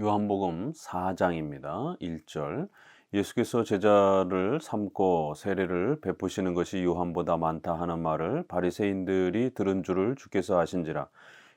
요한복음 4장입니다. 1절. 예수께서 제자를 삼고 세례를 베푸시는 것이 요한보다 많다 하는 말을 바리새인들이 들은 줄을 주께서 아신지라.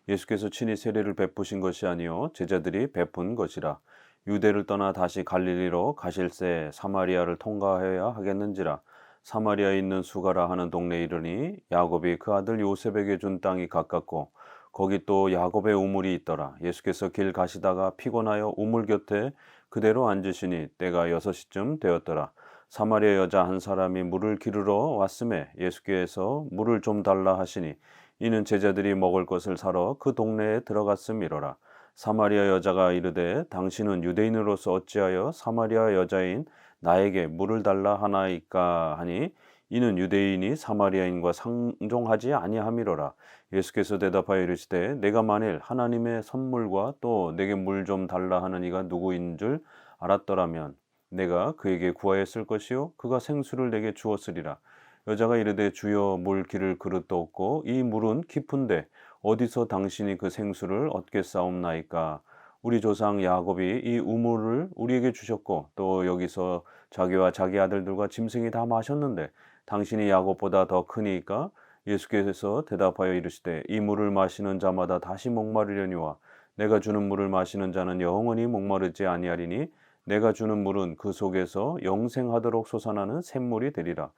예수께서 친히 세례를 베푸신 것이 아니요 제자들이 베푼 것이라. 유대를 떠나 다시 갈릴리로 가실새 사마리아를 통과해야 하겠는지라. 사마리아에 있는 수가라 하는 동네에 이르니 야곱이 그 아들 요셉에게 준 땅이 가깝고 거기 또 야곱의 우물이 있더라. 예수께서 길 가시다가 피곤하여 우물 곁에 그대로 앉으시니 때가 6시쯤 되었더라. 사마리아 여자 한 사람이 물을 기르러 왔음에 예수께서 물을 좀 달라 하시니 이는 제자들이 먹을 것을 사러 그 동네에 들어갔음이로라. 사마리아 여자가 이르되 당신은 유대인으로서 어찌하여 사마리아 여자인 나에게 물을 달라 하나이까 하니 이는 유대인이 사마리아인과 상종하지 아니함이로라. 예수께서 대답하여 이르시되 내가 만일 하나님의 선물과 또 내게 물 좀 달라 하는 이가 누구인 줄 알았더라면 내가 그에게 구하였을 것이요 그가 생수를 내게 주었으리라. 여자가 이르되 주여 물 기를 그릇도 없고 이 물은 깊은데 어디서 당신이 그 생수를 얻겠사옵나이까. 우리 조상 야곱이 이 우물을 우리에게 주셨고 또 여기서 자기와 자기 아들들과 짐승이 다 마셨는데 당신이 야곱보다 더 크니까. 예수께서 대답하여 이르시되 이 물을 마시는 자마다 다시 목마르려니와 내가 주는 물을 마시는 자는 영원히 목마르지 아니하리니 내가 주는 물은 그 속에서 영생하도록 솟아나는 샘물이 되리라.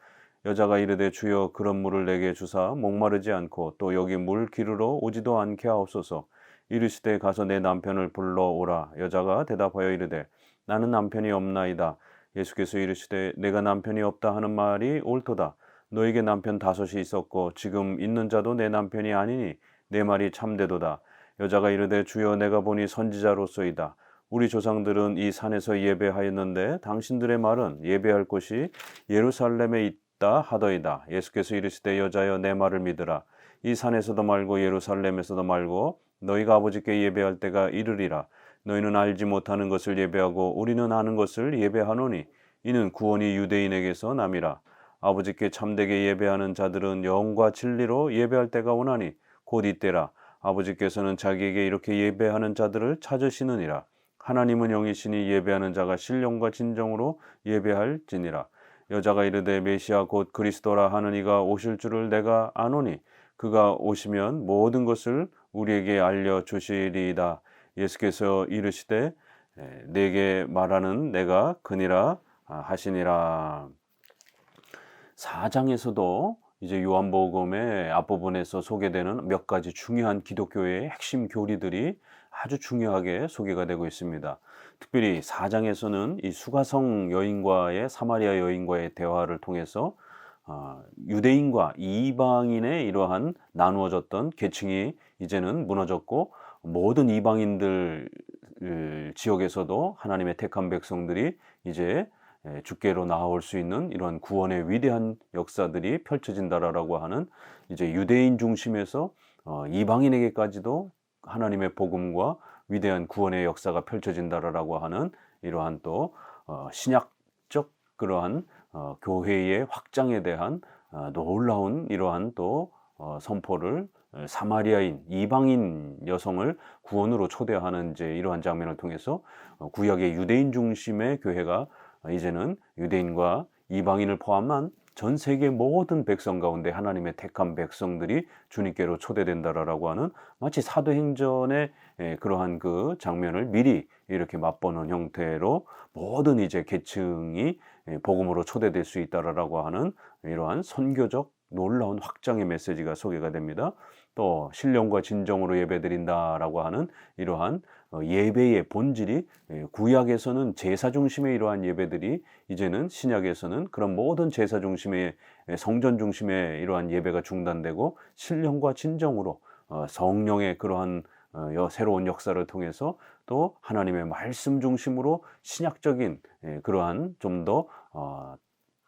여자가 이르되 주여 그런 물을 내게 주사 목마르지 않고 또 여기 물 기르러 오지도 않게 하옵소서. 이르시되 가서 내 남편을 불러오라. 여자가 대답하여 이르되 나는 남편이 없나이다. 예수께서 이르시되 내가 남편이 없다 하는 말이 옳도다. 너에게 남편 5이 있었고 지금 있는 자도 내 남편이 아니니 내 말이 참되도다. 여자가 이르되 주여 내가 보니 선지자로소이다. 우리 조상들은 이 산에서 예배하였는데 당신들의 말은 예배할 곳이 예루살렘에 있다 하더이다. 예수께서 이르시되 여자여 내 말을 믿으라. 이 산에서도 말고 예루살렘에서도 말고 너희가 아버지께 예배할 때가 이르리라. 너희는 알지 못하는 것을 예배하고 우리는 아는 것을 예배하노니 이는 구원이 유대인에게서 남이라. 아버지께 참되게 예배하는 자들은 영과 진리로 예배할 때가 오나니 곧 이때라. 아버지께서는 자기에게 이렇게 예배하는 자들을 찾으시느니라. 하나님은 영이시니 예배하는 자가 신령과 진정으로 예배할지니라. 여자가 이르되 메시아 곧 그리스도라 하는 이가 오실 줄을 내가 아노니 그가 오시면 모든 것을 우리에게 알려주시리이다. 예수께서 이르시되 내게 말하는 내가 그니라 하시니라. 4장에서도 이제 요한복음의 앞부분에서 소개되는 몇 가지 중요한 기독교의 핵심 교리들이 아주 중요하게 소개가 되고 있습니다. 특별히 4장에서는 이 수가성 여인과의 사마리아 여인과의 대화를 통해서 유대인과 이방인의 이러한 나누어졌던 계층이 이제는 무너졌고 모든 이방인들 지역에서도 하나님의 택한 백성들이 이제 주께로 나아올 수 있는 이런 구원의 위대한 역사들이 펼쳐진다라고 하는 이제 유대인 중심에서 이방인에게까지도 하나님의 복음과 위대한 구원의 역사가 펼쳐진다라고 하는 이러한 또 신약적 그러한 교회의 확장에 대한 놀라운 이러한 또 선포를 사마리아인 이방인 여성을 구원으로 초대하는 이제 이러한 장면을 통해서 구약의 유대인 중심의 교회가 이제는 유대인과 이방인을 포함한 전 세계 모든 백성 가운데 하나님의 택한 백성들이 주님께로 초대된다라고 하는 마치 사도행전의 그러한 그 장면을 미리 이렇게 맛보는 형태로 모든 이제 계층이 복음으로 초대될 수 있다라고 하는 이러한 선교적 놀라운 확장의 메시지가 소개가 됩니다. 또 신령과 진정으로 예배드린다라고 하는 이러한 예배의 본질이 구약에서는 제사 중심의 이러한 예배들이 이제는 신약에서는 그런 모든 제사 중심의 성전 중심의 이러한 예배가 중단되고 신령과 진정으로 성령의 그러한 새로운 역사를 통해서 또 하나님의 말씀 중심으로 신약적인 그러한 좀 더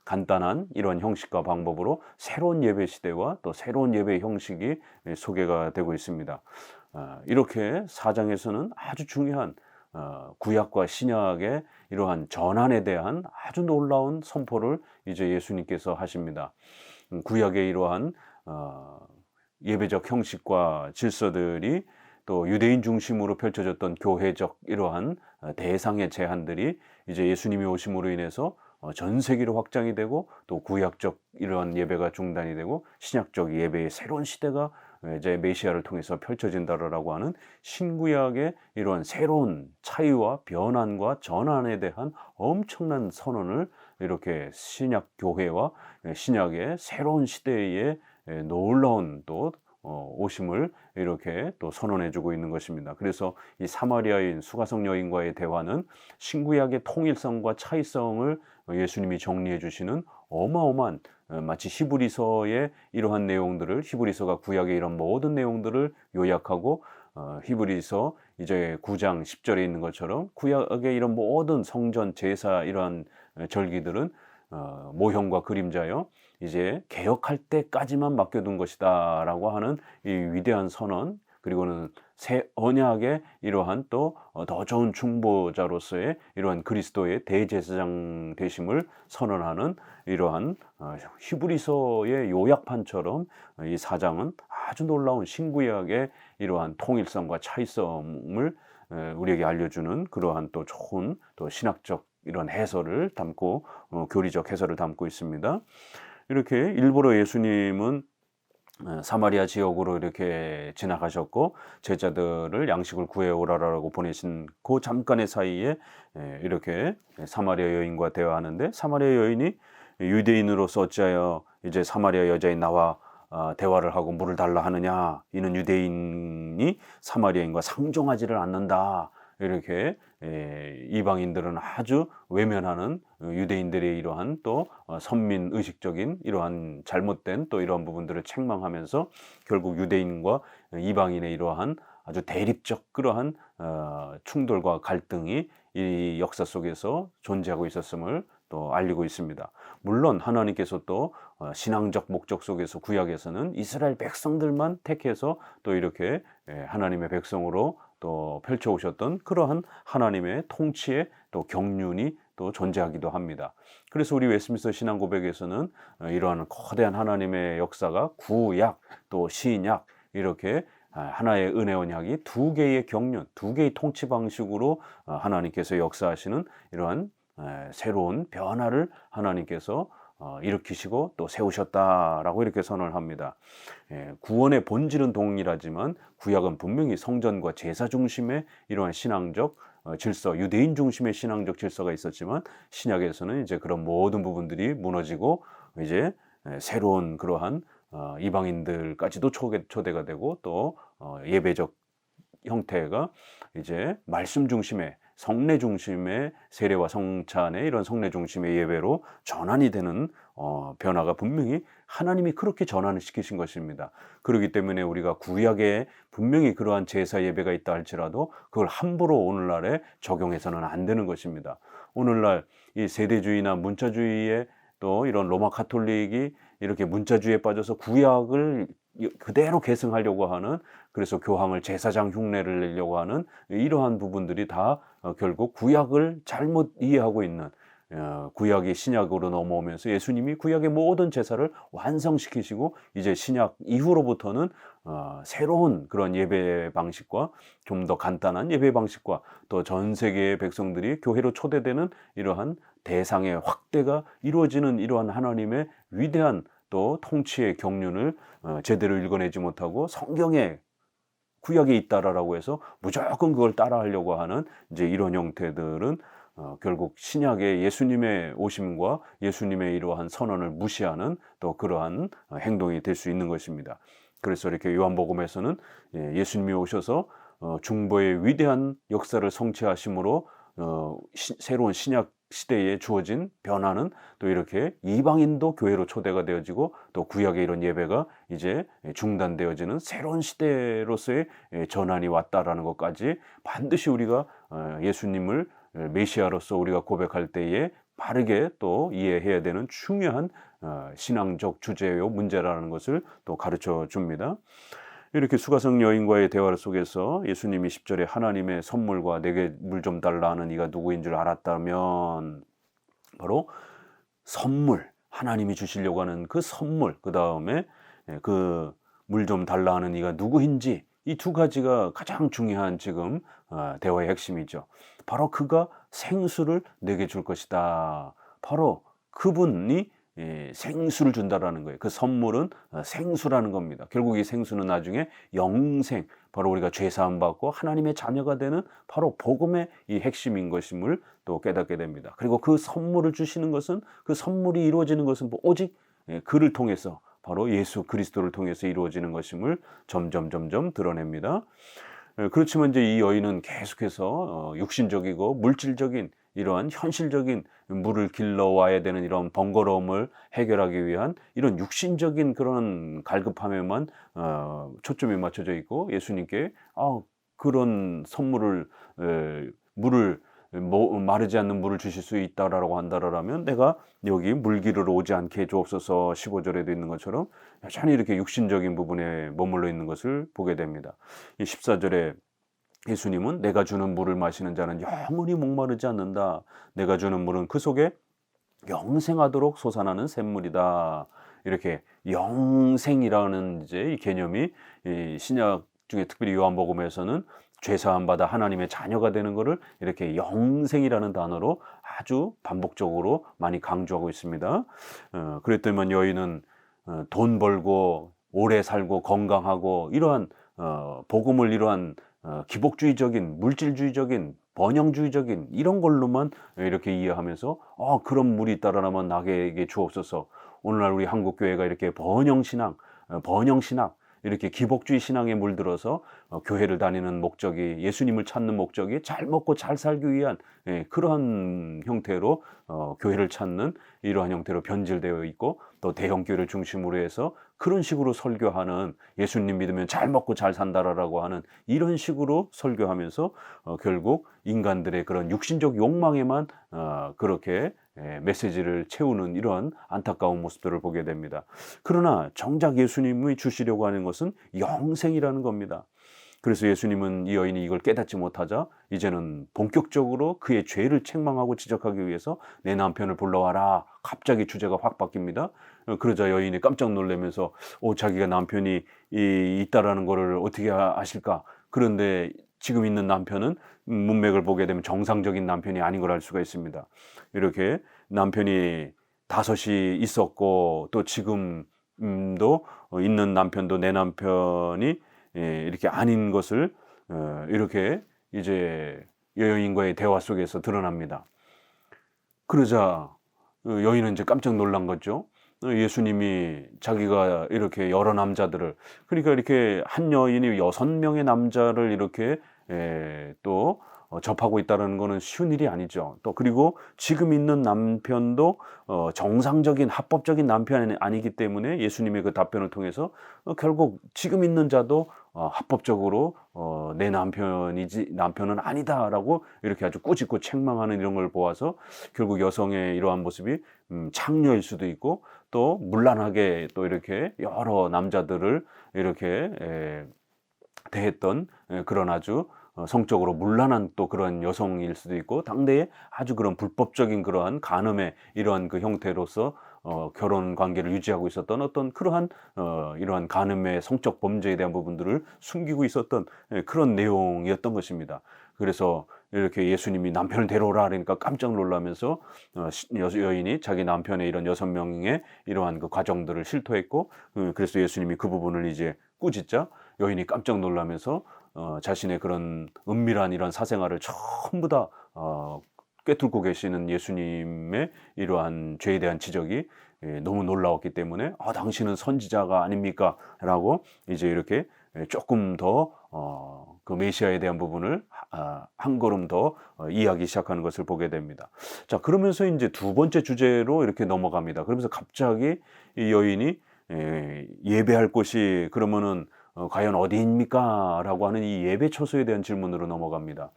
간단한 이런 형식과 방법으로 새로운 예배 시대와 또 새로운 예배 형식이 소개가 되고 있습니다. 이렇게 4장에서는 아주 중요한 구약과 신약의 이러한 전환에 대한 아주 놀라운 선포를 이제 예수님께서 하십니다. 구약의 이러한 예배적 형식과 질서들이 또 유대인 중심으로 펼쳐졌던 교회적 이러한 대상의 제한들이 이제 예수님이 오심으로 인해서 전 세계로 확장이 되고 또 구약적 이러한 예배가 중단이 되고 신약적 예배의 새로운 시대가 이제 메시아를 통해서 펼쳐진다라고 하는 신구약의 이러한 새로운 차이와 변환과 전환에 대한 엄청난 선언을 이렇게 신약 교회와 신약의 새로운 시대에 놀라운 또 오심을 이렇게 또 선언해 주고 있는 것입니다. 그래서 이 사마리아인 수가성 여인과의 대화는 신구약의 통일성과 차이성을 예수님이 정리해 주시는 어마어마한 마치 히브리서의 이러한 내용들을 히브리서가 구약의 이런 모든 내용들을 요약하고 히브리서 이제 9장 10절에 있는 것처럼 구약의 이런 모든 성전 제사 이러한 절기들은 모형과 그림자여 이제 개혁할 때까지만 맡겨둔 것이다라고 하는 이 위대한 선언, 그리고는 새 언약의 이러한 또 더 좋은 중보자로서의 이러한 그리스도의 대제사장 되심을 선언하는 이러한 히브리서의 요약판처럼 이 4장은 아주 놀라운 신구약의 이러한 통일성과 차이성을 우리에게 알려주는 그러한 또 좋은 또 신학적 이런 해설을 담고 교리적 해설을 담고 있습니다. 이렇게 일부러 예수님은 사마리아 지역으로 이렇게 지나가셨고 제자들을 양식을 구해오라라고 보내신 그 잠깐의 사이에 이렇게 사마리아 여인과 대화하는데 사마리아 여인이 유대인으로서 어찌하여 이제 사마리아 여자인 나와 대화를 하고 물을 달라 하느냐, 이는 유대인이 사마리아인과 상종하지를 않는다. 이렇게 이방인들은 아주 외면하는 유대인들의 이러한 또 선민 의식적인 이러한 잘못된 또 이러한 부분들을 책망하면서 결국 유대인과 이방인의 이러한 아주 대립적 그러한 충돌과 갈등이 이 역사 속에서 존재하고 있었음을 또 알리고 있습니다. 물론 하나님께서 또 신앙적 목적 속에서 구약에서는 이스라엘 백성들만 택해서 또 이렇게 하나님의 백성으로 또 펼쳐오셨던 그러한 하나님의 통치의 또 경륜이 또 존재하기도 합니다. 그래서 우리 웨스민스터 신앙 고백에서는 이러한 거대한 하나님의 역사가 구약 또 신약 이렇게 하나의 은혜 언약이 두 개의 경륜, 두 개의 통치 방식으로 하나님께서 역사하시는 이러한 새로운 변화를 하나님께서 일으키시고 또 세우셨다라고 이렇게 선언을 합니다. 구원의 본질은 동일하지만 구약은 분명히 성전과 제사 중심의 이러한 신앙적 질서, 유대인 중심의 신앙적 질서가 있었지만 신약에서는 이제 그런 모든 부분들이 무너지고 이제 새로운 그러한 이방인들까지도 초대가 되고 또 예배적 형태가 이제 말씀 중심의 성례 중심의 세례와 성찬의 이런 성례 중심의 예배로 전환이 되는 변화가 분명히 하나님이 그렇게 전환을 시키신 것입니다. 그렇기 때문에 우리가 구약에 분명히 그러한 제사 예배가 있다 할지라도 그걸 함부로 오늘날에 적용해서는 안 되는 것입니다. 오늘날 이 세대주의나 문자주의에 또 이런 로마 카톨릭이 이렇게 문자주의에 빠져서 구약을 그대로 계승하려고 하는, 그래서 교황을 제사장 흉내를 내려고 하는 이러한 부분들이 다 결국 구약을 잘못 이해하고 있는, 구약이 신약으로 넘어오면서 예수님이 구약의 모든 제사를 완성시키시고 이제 신약 이후로부터는 새로운 그런 예배 방식과 좀 더 간단한 예배 방식과 또 전 세계의 백성들이 교회로 초대되는 이러한 대상의 확대가 이루어지는 이러한 하나님의 위대한 또 통치의 경륜을 제대로 읽어내지 못하고 성경에 구약에 있다라고 해서 무조건 그걸 따라하려고 하는 이제 이런 형태들은 결국 신약의 예수님의 오심과 예수님의 이러한 선언을 무시하는 또 그러한 행동이 될 수 있는 것입니다. 그래서 이렇게 요한복음에서는 예수님이 오셔서 중보의 위대한 역사를 성취하심으로 새로운 신약 시대에 주어진 변화는 또 이렇게 이방인도 교회로 초대가 되어지고 또 구약의 이런 예배가 이제 중단되어지는 새로운 시대로서의 전환이 왔다라는 것까지 반드시 우리가 예수님을 메시아로서 우리가 고백할 때에 바르게 또 이해해야 되는 중요한 신앙적 주제요 문제라는 것을 또 가르쳐 줍니다. 이렇게 수가성 여인과의 대화 속에서 예수님이 10절에 하나님의 선물과 내게 물 좀 달라 하는 이가 누구인 줄 알았다면, 바로 선물, 하나님이 주시려고 하는 그 선물, 그 다음에 그 물 좀 달라 하는 이가 누구인지 이 두 가지가 가장 중요한 지금 대화의 핵심이죠. 바로 그가 생수를 내게 줄 것이다. 바로 그분이 생수를 준다라는 거예요. 그 선물은 생수라는 겁니다. 결국 이 생수는 나중에 영생, 바로 우리가 죄 사함 받고 하나님의 자녀가 되는 바로 복음의 이 핵심인 것임을 또 깨닫게 됩니다. 그리고 그 선물을 주시는 것은, 그 선물이 이루어지는 것은 오직 그를 통해서, 바로 예수 그리스도를 통해서 이루어지는 것임을 점점 드러냅니다. 그렇지만 이제 이 여인은 계속해서 육신적이고 물질적인 이러한 현실적인 물을 길러와야 되는 이런 번거로움을 해결하기 위한 이런 육신적인 그런 갈급함에만 초점이 맞춰져 있고, 예수님께 그런 선물을, 물을, 마르지 않는 물을 주실 수 있다라고 한다라면 내가 여기 물기르러 오지 않게 해주옵소서 15절에도 있는 것처럼 여전히 이렇게 육신적인 부분에 머물러 있는 것을 보게 됩니다. 이 14절에 예수님은 내가 주는 물을 마시는 자는 영원히 목마르지 않는다. 내가 주는 물은 그 속에 영생하도록 솟아나는 샘물이다. 이렇게 영생이라는 이제 이 개념이 이 신약 중에 특별히 요한복음에서는 죄사함 받아 하나님의 자녀가 되는 것을 이렇게 영생이라는 단어로 아주 반복적으로 많이 강조하고 있습니다. 그랬더니만 여인은 돈 벌고 오래 살고 건강하고 이러한 복음을 이러한 기복주의적인, 물질주의적인, 번영주의적인 이런 걸로만 이렇게 이해하면서 그런 물이 있다라면 나에게 주옵소서. 오늘날 우리 한국교회가 이렇게 번영신앙 이렇게 기복주의 신앙에 물들어서 교회를 다니는 목적이, 예수님을 찾는 목적이 잘 먹고 잘 살기 위한 그러한 형태로 교회를 찾는 이러한 형태로 변질되어 있고, 또 대형교회를 중심으로 해서 그런 식으로 설교하는, 예수님 믿으면 잘 먹고 잘 산다라고 하는 이런 식으로 설교하면서 결국 인간들의 그런 육신적 욕망에만 그렇게 메시지를 채우는 이런 안타까운 모습들을 보게 됩니다. 그러나 정작 예수님이 주시려고 하는 것은 영생이라는 겁니다. 그래서 예수님은 이 여인이 이걸 깨닫지 못하자 이제는 본격적으로 그의 죄를 책망하고 지적하기 위해서 내 남편을 불러와라. 갑자기 주제가 확 바뀝니다. 그러자 여인이 깜짝 놀라면서 자기가 남편이 있다라는 것을 어떻게 아실까? 그런데 지금 있는 남편은 문맥을 보게 되면 정상적인 남편이 아닌 걸 알 수가 있습니다. 이렇게 남편이 5이 있었고, 또 지금도 있는 남편도 내 남편이 이렇게 아닌 것을 이렇게 이제 여인과의 대화 속에서 드러납니다. 그러자 여인은 이제 깜짝 놀란 거죠. 예수님이 자기가 이렇게 여러 남자들을, 그러니까 이렇게 한 여인이 6명의 남자를 이렇게 또 접하고 있다는 것은 쉬운 일이 아니죠. 또 그리고 지금 있는 남편도 정상적인 합법적인 남편이 아니기 때문에 예수님의 그 답변을 통해서 결국 지금 있는 자도 합법적으로 내 남편은 아니다라고 이렇게 아주 꾸짖고 책망하는 이런 걸 보아서 결국 여성의 이러한 모습이 창녀일 수도 있고, 또 문란하게 또 이렇게 여러 남자들을 이렇게 대했던 그런 아주 성적으로 문란한 또 그런 여성일 수도 있고, 당대에 아주 그런 불법적인 그러한 간음의 이러한 그 형태로서 결혼 관계를 유지하고 있었던 어떤 그러한 이러한 간음의 성적 범죄에 대한 부분들을 숨기고 있었던 그런 내용이었던 것입니다. 그래서 이렇게 예수님이 남편을 데려오라 그러니까 깜짝 놀라면서 여인이 자기 남편의 이런 6명의 이러한 그 과정들을 실토했고, 그래서 예수님이 그 부분을 이제 꾸짖자 여인이 깜짝 놀라면서 자신의 그런 은밀한 이런 사생활을 전부 다 꿰뚫고 계시는 예수님의 이러한 죄에 대한 지적이 너무 놀라웠기 때문에 당신은 선지자가 아닙니까? 라고 이제 이렇게 조금 더 그 메시아에 대한 부분을 한 걸음 더 이해하기 시작하는 것을 보게 됩니다. 자, 그러면서 이제 두 번째 주제로 이렇게 넘어갑니다. 그러면서 갑자기 이 여인이 예배할 곳이 그러면은 과연 어디입니까? 라고 하는 이 예배 처소에 대한 질문으로 넘어갑니다.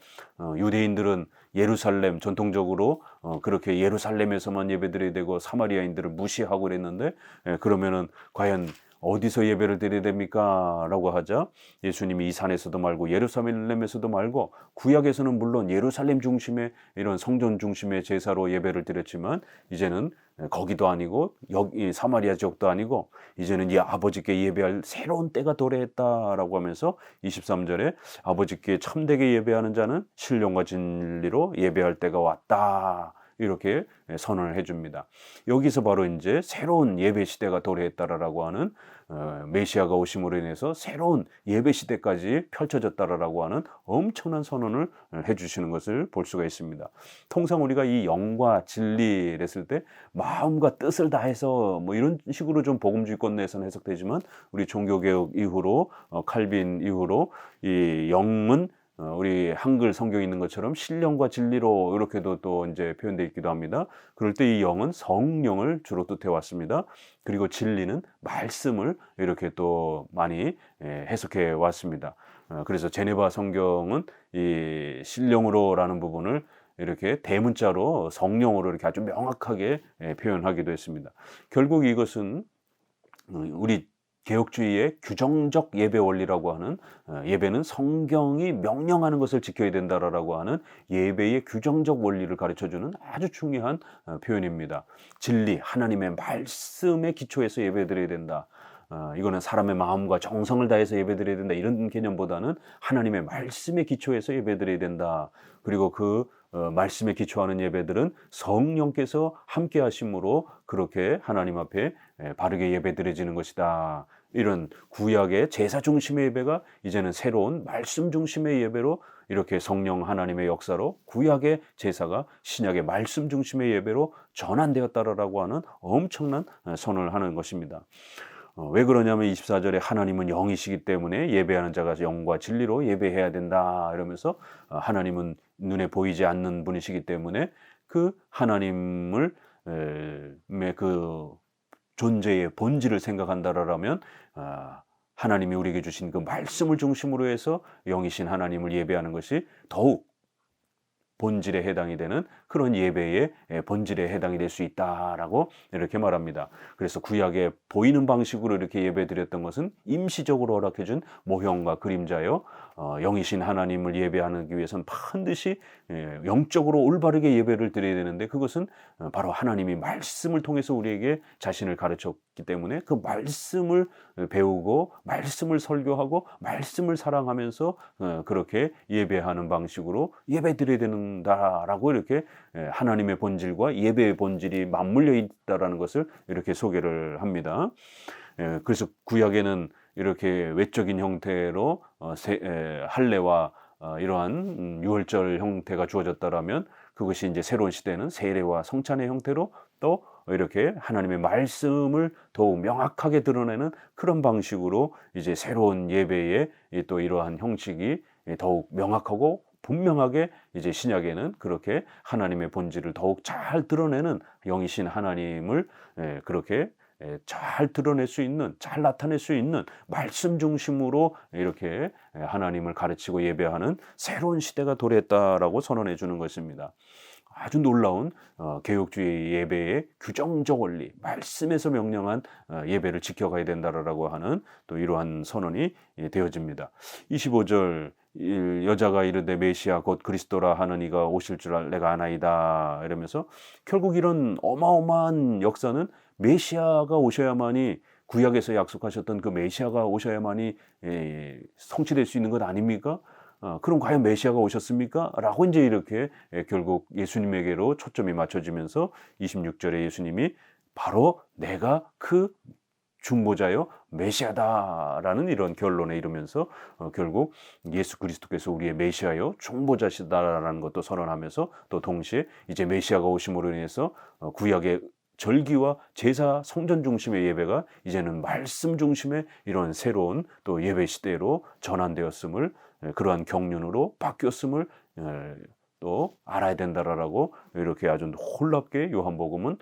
유대인들은 예루살렘, 전통적으로 그렇게 예루살렘에서만 예배드려야 되고 사마리아인들을 무시하고 그랬는데, 그러면은 과연 어디서 예배를 드려야 됩니까? 라고 하자 예수님이 이 산에서도 말고 예루살렘에서도 말고 구약에서는 물론 예루살렘 중심의 이런 성전 중심의 제사로 예배를 드렸지만 이제는 거기도 아니고 여기 사마리아 지역도 아니고 이제는 이 아버지께 예배할 새로운 때가 도래했다라고 하면서 23절에 아버지께 참되게 예배하는 자는 신령과 진리로 예배할 때가 왔다. 이렇게 선언을 해줍니다. 여기서 바로 이제 새로운 예배 시대가 도래했다라고 하는 메시아가 오심으로 인해서 새로운 예배 시대까지 펼쳐졌다라고 하는 엄청난 선언을 해주시는 것을 볼 수가 있습니다. 통상 우리가 이 영과 진리를 했을 때 마음과 뜻을 다해서 뭐 이런 식으로 좀 복음주의권내에서는 해석되지만 우리 종교개혁 이후로 칼빈 이후로 이 영은 우리 한글 성경에 있는 것처럼 신령과 진리로 이렇게도 또 이제 표현되어 있기도 합니다. 그럴 때 이 영은 성령을 주로 뜻해 왔습니다. 그리고 진리는 말씀을 이렇게 또 많이 해석해 왔습니다. 그래서 제네바 성경은 이 신령으로라는 부분을 이렇게 대문자로 성령으로 이렇게 아주 명확하게 표현하기도 했습니다. 결국 이것은 우리 개혁주의의 규정적 예배 원리라고 하는 예배는 성경이 명령하는 것을 지켜야 된다라고 하는 예배의 규정적 원리를 가르쳐주는 아주 중요한 표현입니다. 진리, 하나님의 말씀의 기초에서 예배드려야 된다. 이거는 사람의 마음과 정성을 다해서 예배드려야 된다. 이런 개념보다는 하나님의 말씀의 기초에서 예배드려야 된다. 그리고 그 말씀에 기초하는 예배들은 성령께서 함께 하심으로 그렇게 하나님 앞에 바르게 예배드려지는 것이다. 이런 구약의 제사 중심의 예배가 이제는 새로운 말씀 중심의 예배로 이렇게 성령 하나님의 역사로 구약의 제사가 신약의 말씀 중심의 예배로 전환되었다라고 하는 엄청난 선언을 하는 것입니다. 왜 그러냐면 24절에 하나님은 영이시기 때문에 예배하는 자가 영과 진리로 예배해야 된다 이러면서 하나님은 눈에 보이지 않는 분이시기 때문에 그 하나님을 그 존재의 본질을 생각한다라면 하나님이 우리에게 주신 그 말씀을 중심으로 해서 영이신 하나님을 예배하는 것이 더욱 본질에 해당이 되는 그런 예배의 본질에 해당이 될 수 있다라고 이렇게 말합니다. 그래서 구약에 보이는 방식으로 이렇게 예배드렸던 것은 임시적으로 허락해준 모형과 그림자요. 영이신 하나님을 예배하기 위해서는 반드시 영적으로 올바르게 예배를 드려야 되는데 그것은 바로 하나님이 말씀을 통해서 우리에게 자신을 가르쳤기 때문에 그 말씀을 배우고 말씀을 설교하고 말씀을 사랑하면서 그렇게 예배하는 방식으로 예배드려야 된다라고 이렇게 하나님의 본질과 예배의 본질이 맞물려 있다라는 것을 이렇게 소개를 합니다. 그래서 구약에는 이렇게 외적인 형태로 할례와 이러한 유월절 형태가 주어졌다라면 그것이 이제 새로운 시대는 세례와 성찬의 형태로 또 이렇게 하나님의 말씀을 더욱 명확하게 드러내는 그런 방식으로 이제 새로운 예배의 또 이러한 형식이 더욱 명확하고 분명하게 이제 신약에는 그렇게 하나님의 본질을 더욱 잘 드러내는 영이신 하나님을 그렇게 잘 드러낼 수 있는, 잘 나타낼 수 있는 말씀 중심으로 이렇게 하나님을 가르치고 예배하는 새로운 시대가 도래했다라고 선언해 주는 것입니다. 아주 놀라운 개혁주의 예배의 규정적 원리, 말씀에서 명령한 예배를 지켜가야 된다라고 하는 또 이러한 선언이 되어집니다. 25절 여자가 이르되 메시아 곧 그리스도라 하는 이가 오실 줄 내가 아나이다 이러면서 결국 이런 어마어마한 역사는 메시아가 오셔야만이 구약에서 약속하셨던 그 메시아가 오셔야만이 성취될 수 있는 것 아닙니까? 그럼 과연 메시아가 오셨습니까? 라고 이제 이렇게 결국 예수님에게로 초점이 맞춰지면서 26절에 예수님이 바로 내가 그 중보자요 메시아다라는 이런 결론에 이르면서 결국 예수 그리스도께서 우리의 메시아요 중보자시다라는 것도 선언하면서 또 동시에 이제 메시아가 오심으로 인해서 구약의 절기와 제사 성전 중심의 예배가 이제는 말씀 중심의 이런 새로운 또 예배 시대로 전환되었음을 그러한 경륜으로 바뀌었음을 또 알아야 된다라고 이렇게 아주 놀랍게 요한복음은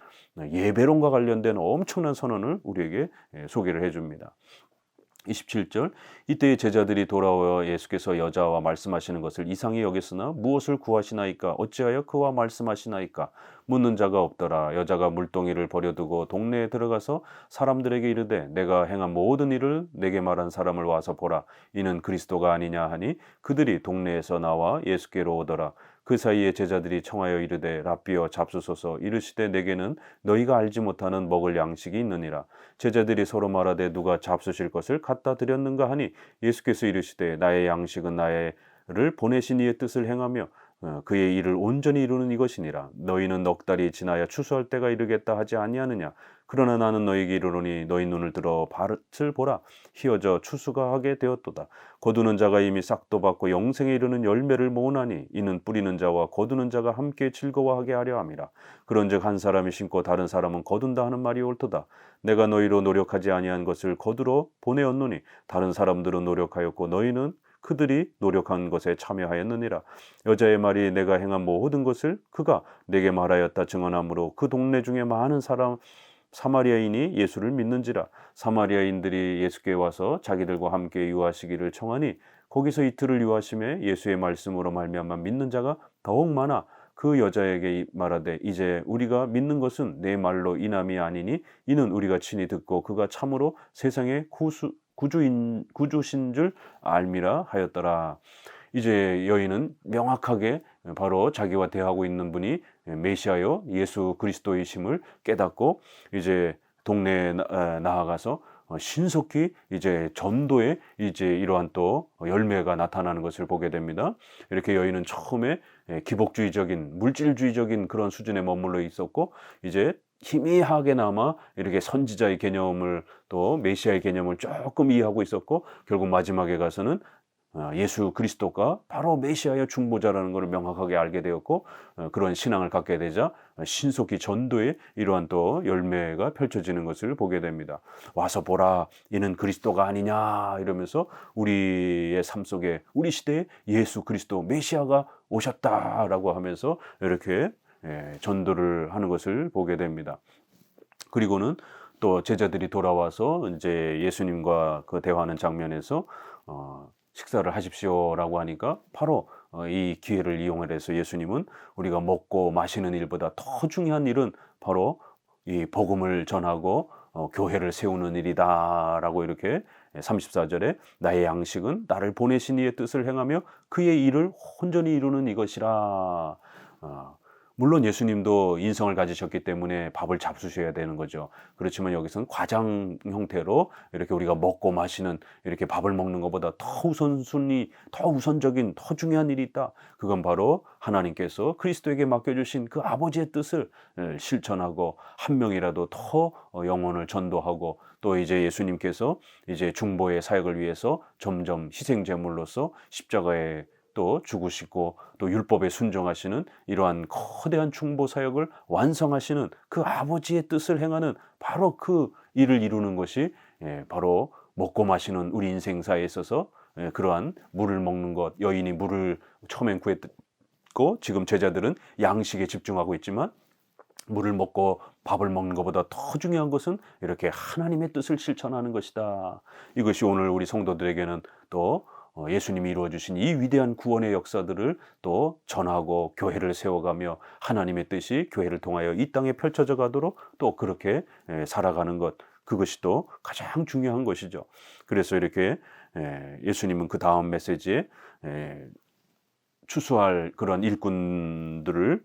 예배론과 관련된 엄청난 선언을 우리에게 소개를 해줍니다. 27절 이때의 제자들이 돌아와 예수께서 여자와 말씀하시는 것을 이상히 여겼으나 무엇을 구하시나이까 어찌하여 그와 말씀하시나이까 묻는 자가 없더라. 여자가 물동이를 버려두고 동네에 들어가서 사람들에게 이르되 내가 행한 모든 일을 내게 말한 사람을 와서 보라. 이는 그리스도가 아니냐 하니 그들이 동네에서 나와 예수께로 오더라. 그 사이에 제자들이 청하여 이르되 랍비여 잡수소서. 이르시되 내게는 너희가 알지 못하는 먹을 양식이 있느니라. 제자들이 서로 말하되 누가 잡수실 것을 갖다 드렸는가 하니 예수께서 이르시되 나의 양식은 나를 보내신 이의 뜻을 행하며 그의 일을 온전히 이루는 이것이니라. 너희는 넉 달이 지나야 추수할 때가 이르겠다 하지 아니하느냐. 그러나 나는 너희에게 이르노니 너희 눈을 들어 밭을 보라. 희어져 추수가 하게 되었도다. 거두는 자가 이미 싹도 받고 영생에 이르는 열매를 모으나니 이는 뿌리는 자와 거두는 자가 함께 즐거워하게 하려 함이라. 그런즉 한 사람이 심고 다른 사람은 거둔다 하는 말이 옳도다. 내가 너희로 노력하지 아니한 것을 거두러 보내었노니 다른 사람들은 노력하였고 너희는 그들이 노력한 것에 참여하였느니라. 여자의 말이 내가 행한 모든 것을 그가 내게 말하였다 증언하므로 그 동네 중에 많은 사마리아인이 예수를 믿는지라. 사마리아인들이 예수께 와서 자기들과 함께 유하시기를 청하니 거기서 이틀을 유하심에 예수의 말씀으로 말미암아 믿는 자가 더욱 많아 그 여자에게 말하되 이제 우리가 믿는 것은 내 말로 인함이 아니니 이는 우리가 친히 듣고 그가 참으로 세상의 구주신 줄 알미라 하였더라. 이제 여인은 명확하게 바로 자기와 대하고 있는 분이 메시아요 예수 그리스도이심을 깨닫고 이제 동네에 나아가서 신속히 이제 전도에 이제 이러한 또 열매가 나타나는 것을 보게 됩니다. 이렇게 여인은 처음에 기복주의적인 물질주의적인 그런 수준에 머물러 있었고 이제 희미하게나마 이렇게 선지자의 개념을 또 메시아의 개념을 조금 이해하고 있었고 결국 마지막에 가서는 예수 그리스도가 바로 메시아의 중보자라는 것을 명확하게 알게 되었고 그런 신앙을 갖게 되자 신속히 전도에 이러한 또 열매가 펼쳐지는 것을 보게 됩니다. 와서 보라 이는 그리스도가 아니냐 이러면서 우리의 삶 속에 우리 시대에 예수 그리스도 메시아가 오셨다라고 하면서 이렇게 전도를 하는 것을 보게 됩니다. 그리고는 또 제자들이 돌아와서 이제 예수님과 그 대화하는 장면에서 식사를 하십시오라고 하니까 바로 이 기회를 이용해서 예수님은 우리가 먹고 마시는 일보다 더 중요한 일은 바로 이 복음을 전하고 교회를 세우는 일이다라고 이렇게 34절에 나의 양식은 나를 보내신 이의 뜻을 행하며 그의 일을 온전히 이루는 이것이라. 물론 예수님도 인성을 가지셨기 때문에 밥을 잡수셔야 되는 거죠. 그렇지만 여기서는 과장 형태로 이렇게 우리가 먹고 마시는 이렇게 밥을 먹는 것보다 더 우선순위, 더 우선적인, 더 중요한 일이 있다. 그건 바로 하나님께서 그리스도에게 맡겨주신 그 아버지의 뜻을 실천하고 한 명이라도 더 영혼을 전도하고 또 이제 예수님께서 이제 중보의 사역을 위해서 점점 희생제물로서 십자가에 또 죽으시고 또 율법에 순종하시는 이러한 거대한 중보 사역을 완성하시는 그 아버지의 뜻을 행하는 바로 그 일을 이루는 것이 바로 먹고 마시는 우리 인생사에 있어서 그러한 물을 먹는 것, 여인이 물을 처음엔 구했고 지금 제자들은 양식에 집중하고 있지만 물을 먹고 밥을 먹는 것보다 더 중요한 것은 이렇게 하나님의 뜻을 실천하는 것이다. 이것이 오늘 우리 성도들에게는 또 예수님이 이루어주신 이 위대한 구원의 역사들을 또 전하고 교회를 세워가며 하나님의 뜻이 교회를 통하여 이 땅에 펼쳐져 가도록 또 그렇게 살아가는 것, 그것이 또 가장 중요한 것이죠. 그래서 이렇게 예수님은 그 다음 메시지에 추수할 그런 일꾼들을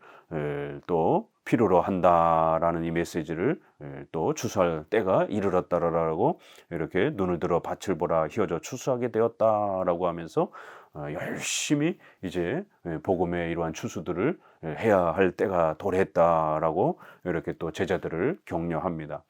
또 필요로 한다라는 이 메시지를 또 추수할 때가 이르렀다라고 이렇게 눈을 들어 밭을 보라 희어져 추수하게 되었다라고 하면서 열심히 이제 복음의 이러한 추수들을 해야 할 때가 도래했다라고 이렇게 또 제자들을 격려합니다.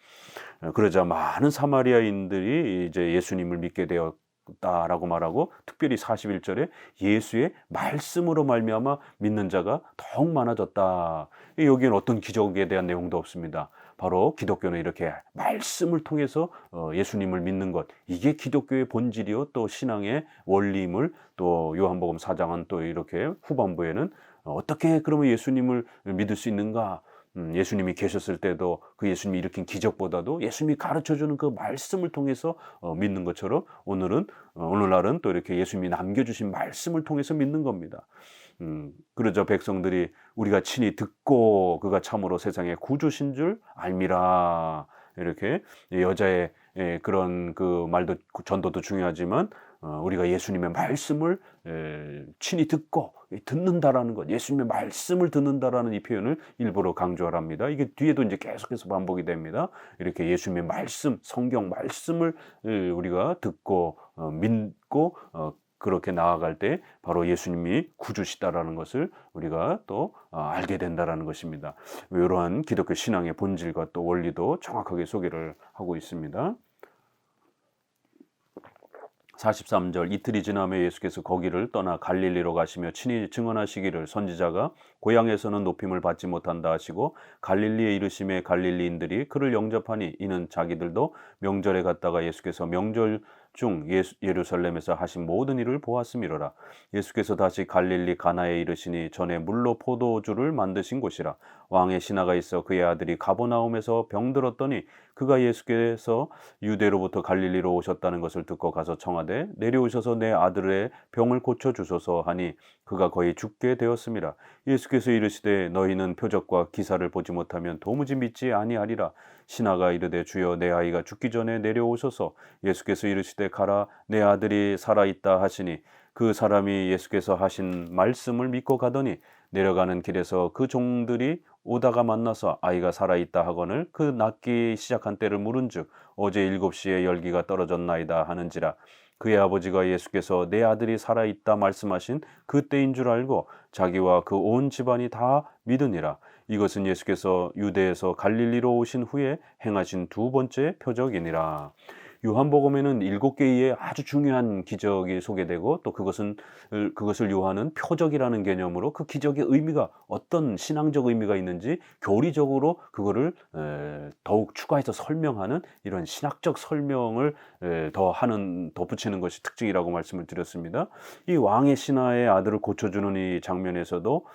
그러자 많은 사마리아인들이 이제 예수님을 믿게 되었다라고 말하고 특별히 41절에 예수의 말씀으로 말미암아 믿는 자가 더욱 많아졌다. 여기엔 어떤 기적에 대한 내용도 없습니다. 바로 기독교는 이렇게 말씀을 통해서 예수님을 믿는 것, 이게 기독교의 본질이요 또 신앙의 원리임을 또 요한복음 4장은 또 이렇게 후반부에는 어떻게 그러면 예수님을 믿을 수 있는가, 예수님이 계셨을 때도 그 예수님이 일으킨 기적보다도 예수님이 가르쳐주는 그 말씀을 통해서 믿는 것처럼 오늘날은 또 이렇게 예수님이 남겨주신 말씀을 통해서 믿는 겁니다. 그러자 백성들이 우리가 친히 듣고 그가 참으로 세상의 구주신 줄 알미라. 이렇게 여자의 그런 그 말도 전도도 중요하지만 우리가 예수님의 말씀을 친히 듣고 듣는다라는 것, 예수님의 말씀을 듣는다라는 이 표현을 일부러 강조하랍니다. 이게 뒤에도 이제 계속해서 반복이 됩니다. 이렇게 예수님의 말씀, 성경 말씀을 우리가 듣고 믿고 그렇게 나아갈 때 바로 예수님이 구주시다라는 것을 우리가 또 알게 된다라는 것입니다. 이러한 기독교 신앙의 본질과 또 원리도 정확하게 소개를 하고 있습니다. 43절 이틀이 지나며 예수께서 거기를 떠나 갈릴리로 가시며 친히 증언하시기를 선지자가 고향에서는 높임을 받지 못한다 하시고 갈릴리에 이르심에 갈릴리인들이 그를 영접하니 이는 자기들도 명절에 갔다가 예수께서 명절 중 예루살렘에서 하신 모든 일을 보았음이로라. 예수께서 다시 갈릴리 가나에 이르시니 전에 물로 포도주를 만드신 곳이라. 왕의 신하가 있어 그의 아들이 가버나움에서 병들었더니 그가 예수께서 유대로부터 갈릴리로 오셨다는 것을 듣고 가서 청하되 내려오셔서 내 아들의 병을 고쳐주소서 하니 그가 거의 죽게 되었음이라. 예수께서 이르시되 너희는 표적과 기사를 보지 못하면 도무지 믿지 아니하리라. 신하가 이르되 주여 내 아이가 죽기 전에 내려오셔서 예수께서 이르시되 가라 내 아들이 살아있다 하시니 그 사람이 예수께서 하신 말씀을 믿고 가더니 내려가는 길에서 그 종들이 오다가 만나서 아이가 살아있다 하거늘 그 낫기 시작한 때를 물은즉 어제 7시에 열기가 떨어졌나이다 하는지라. 그의 아버지가 예수께서 내 아들이 살아있다 말씀하신 그때인 줄 알고 자기와 그 온 집안이 다 믿으니라. 이것은 예수께서 유대에서 갈릴리로 오신 후에 행하신 두 번째 표적이니라. 요한복음에는 7개의 아주 중요한 기적이 소개되고 또 그것을 요한은 표적이라는 개념으로 그 기적의 의미가 어떤 신앙적 의미가 있는지 교리적으로 그거를 더욱 추가해서 설명하는 이런 신학적 설명을 덧붙이는 것이 특징이라고 말씀을 드렸습니다. 이 왕의 신하의 아들을 고쳐주는 이 장면에서도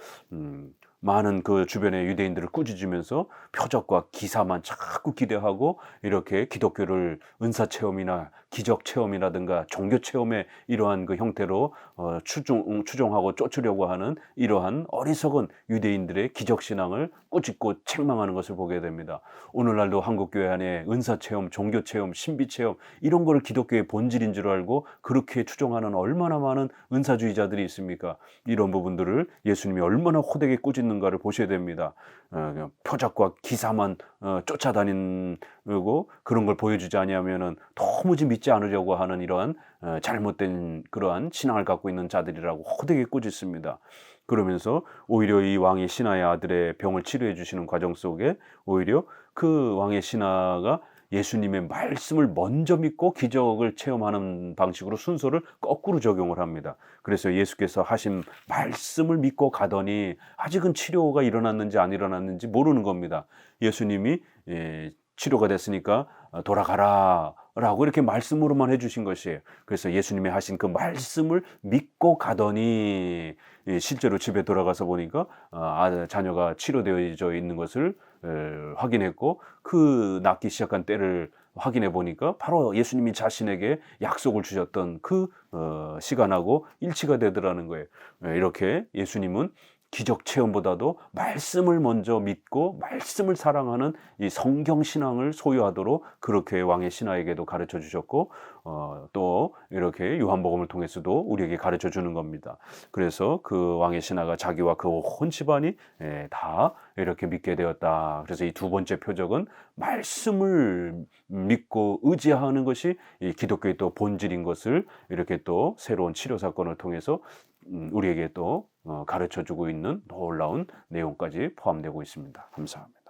많은 그 주변의 유대인들을 꾸짖으면서 표적과 기사만 자꾸 기대하고 이렇게 기독교를 은사체험이나 기적체험이라든가 종교체험의 이러한 그 형태로 추종하고 쫓으려고 하는 이러한 어리석은 유대인들의 기적신앙을 꾸짖고 책망하는 것을 보게 됩니다. 오늘날도 한국교회 안에 은사체험, 종교체험, 신비체험 이런 걸 기독교의 본질인 줄 알고 그렇게 추종하는 얼마나 많은 은사주의자들이 있습니까? 이런 부분들을 예수님이 얼마나 호되게 꾸짖는가를 보셔야 됩니다. 표적과 기사만 쫓아다니고 그런 걸 보여주지 아니하면은 도무지 믿지 않으려고 하는 이러한 잘못된 그러한 신앙을 갖고 있는 자들이라고 호되게 꾸짖습니다. 그러면서 오히려 이 왕의 신하의 아들의 병을 치료해 주시는 과정 속에 오히려 그 왕의 신하가 예수님의 말씀을 먼저 믿고 기적을 체험하는 방식으로 순서를 거꾸로 적용을 합니다. 그래서 예수께서 하신 말씀을 믿고 가더니 아직은 치료가 일어났는지 안 일어났는지 모르는 겁니다. 예수님이 치료가 됐으니까 돌아가라 라고 이렇게 말씀으로만 해주신 것이에요. 그래서 예수님이 하신 그 말씀을 믿고 가더니 실제로 집에 돌아가서 보니까 자녀가 치료되어져 있는 것을 확인했고 그 낫기 시작한 때를 확인해 보니까 바로 예수님이 자신에게 약속을 주셨던 그 시간하고 일치가 되더라는 거예요. 이렇게 예수님은 기적 체험보다도 말씀을 먼저 믿고 말씀을 사랑하는 이 성경 신앙을 소유하도록 그렇게 왕의 신하에게도 가르쳐 주셨고 또 이렇게 요한복음을 통해서도 우리에게 가르쳐 주는 겁니다. 그래서 그 왕의 신하가 자기와 그 온 집안이 다 이렇게 믿게 되었다. 그래서 이 두 번째 표적은 말씀을 믿고 의지하는 것이 이 기독교의 또 본질인 것을 이렇게 또 새로운 치료 사건을 통해서 우리에게 또 가르쳐주고 있는 놀라운 내용까지 포함되고 있습니다. 감사합니다.